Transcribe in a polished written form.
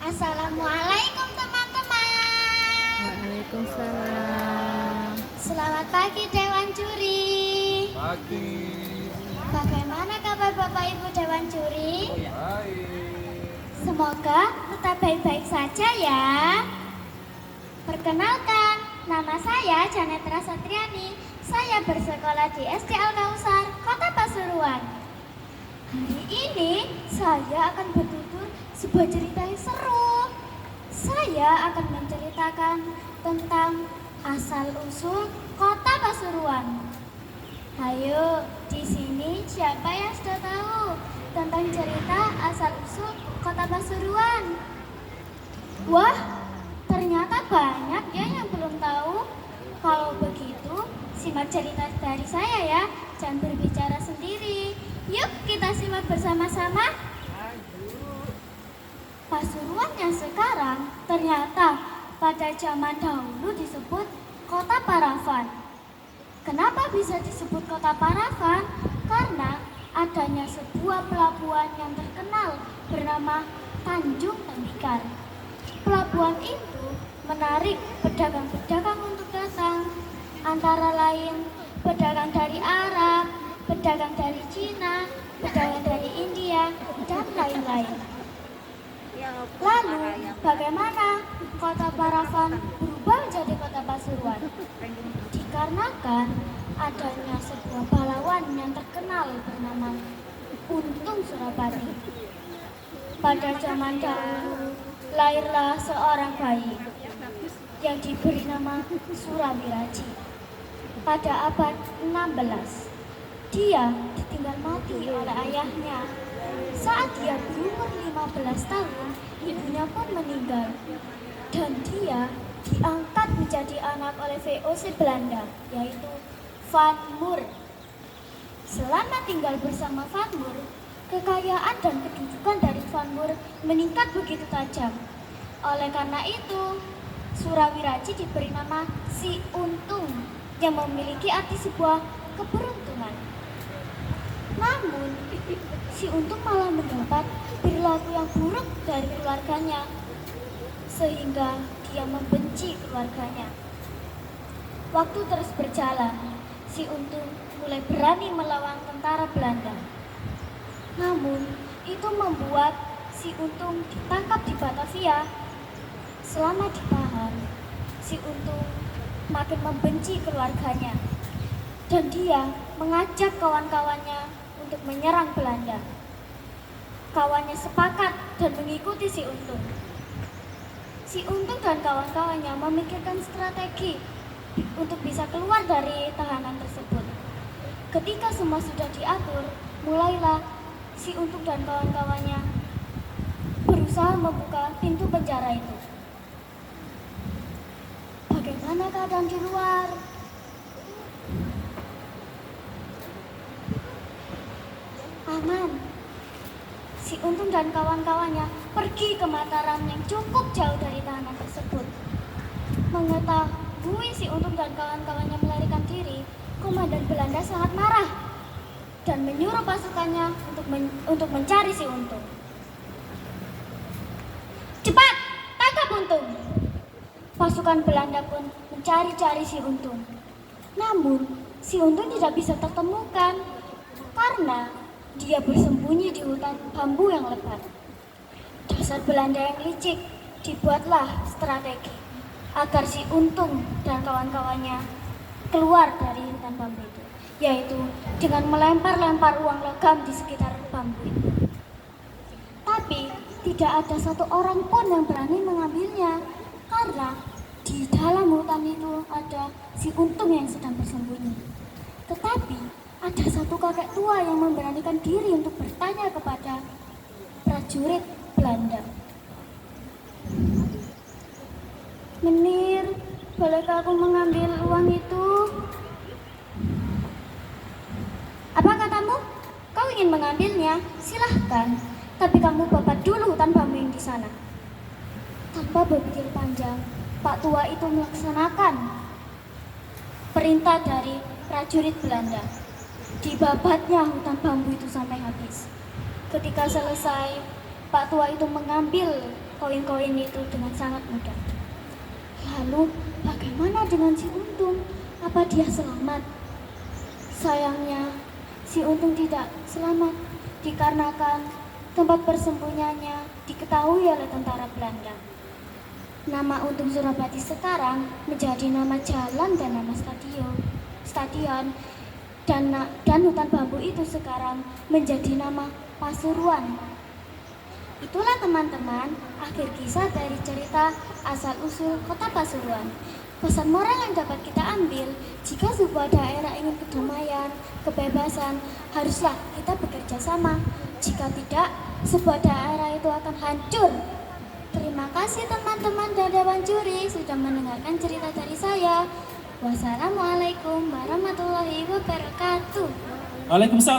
Assalamualaikum teman-teman. Waalaikumsalam. Selamat pagi Dewan Juri. Pagi. Bagaimana kabar Bapak Ibu Dewan Juri? Baik. Semoga tetap baik-baik saja ya. Perkenalkan, nama saya Janetra Satriani. Saya bersekolah di SD Al-Kausar, Kota Pasuruan. Hari ini saya akan bertutur sebuah cerita yang seru. Saya akan menceritakan tentang asal-usul Kota Pasuruan. Ayo, di sini siapa yang sudah tahu tentang cerita asal-usul Kota Pasuruan? Wah, ternyata banyak ya yang belum tahu. Kalau begitu, simak cerita dari saya ya. Jangan berbicara sendiri. Yuk kita simak bersama-sama. Pasuruan yang sekarang ternyata pada zaman dahulu disebut Kota Paravan. Kenapa bisa disebut Kota Paravan? Karena adanya sebuah pelabuhan yang terkenal bernama Tanjung Tembikar. Pelabuhan itu menarik pedagang-pedagang untuk datang, antara lain pedagang dari Arab, pedagang dari Cina, pedagang dari India, dan lain-lain. Lalu, bagaimana Kota Paravan berubah menjadi Kota Pasuruan? Dikarenakan adanya sebuah pahlawan yang terkenal bernama Untung Surapati. Pada zaman dahulu, lahirlah seorang bayi yang diberi nama Surawiraji. Pada abad 16, dia ditinggal mati oleh ayahnya. Saat dia berumur 15 tahun, ibunya pun meninggal. Dan dia diangkat menjadi anak oleh VOC Belanda, yaitu Van Moor. Selama tinggal bersama Van Moor, kekayaan dan kedudukan dari Van Moor meningkat begitu tajam. Oleh karena itu, Surawiraji diberi nama Si Untung, yang memiliki arti sebuah keberuntungan. Namun, Si Untung malah mendapat perilaku yang buruk dari keluarganya, sehingga dia membenci keluarganya. Waktu terus berjalan, Si Untung mulai berani melawan tentara Belanda. Namun, itu membuat Si Untung ditangkap di Batavia. Selama ditahan, Si Untung makin membenci keluarganya, dan dia mengajak kawan-kawannya untuk menyerang Belanda. Kawannya sepakat dan mengikuti Si Untung. Si Untung dan kawan-kawannya memikirkan strategi untuk bisa keluar dari tahanan tersebut. Ketika semua sudah diatur, mulailah Si Untung dan kawan-kawannya berusaha membuka pintu penjara itu. Bagaimana keadaan di luar? Aman. Si Untung dan kawan-kawannya pergi ke Mataram yang cukup jauh dari tahanan tersebut. Mengetahui Si Untung dan kawan-kawannya melarikan diri, komandan Belanda sangat marah dan menyuruh pasukannya untuk mencari Si Untung. Cepat, tangkap Untung! Pasukan Belanda pun mencari-cari Si Untung. Namun, Si Untung tidak bisa tertemukan karena dia bersembunyi di hutan bambu yang lebat. Dasar Belanda yang licik, dibuatlah strategi agar Si Untung dan kawan-kawannya keluar dari hutan bambu itu, yaitu dengan melempar-lempar uang logam di sekitar bambu itu. Tapi tidak ada satu orang pun yang berani mengambilnya, karena di dalam hutan itu ada Si Untung yang sedang bersembunyi. Tetapi ada satu kakek tua yang memberanikan diri untuk bertanya kepada prajurit Belanda. "Menir, bolehkah aku mengambil uang itu?" "Apa katamu? Kau ingin mengambilnya? Silahkan, tapi kamu babat dulu hutan bambu yang di sana." Tanpa berpikir panjang, Pak tua itu melaksanakan perintah dari prajurit Belanda. Dibabatnya hutan bambu itu sampai habis. Ketika selesai, Pak tua itu mengambil koin-koin itu dengan sangat mudah. Lalu bagaimana dengan si Untung? Apa dia selamat? Sayangnya si Untung tidak selamat dikarenakan tempat persembunyiannya diketahui oleh tentara Belanda. Nama Untung Surapati sekarang menjadi nama jalan dan nama stadion dan hutan bambu itu sekarang menjadi nama Pasuruan. Itulah teman-teman akhir kisah dari cerita asal-usul kota Pasuruan. Pesan moral yang dapat kita ambil, jika sebuah daerah ingin kedamaian, kebebasan, haruslah kita bekerja sama. Jika tidak, sebuah daerah itu akan hancur. Terima kasih teman-teman dan Dewan Juri sudah mendengarkan cerita dari saya. Wassalamualaikum warahmatullahi wabarakatuh. Waalaikumsalam.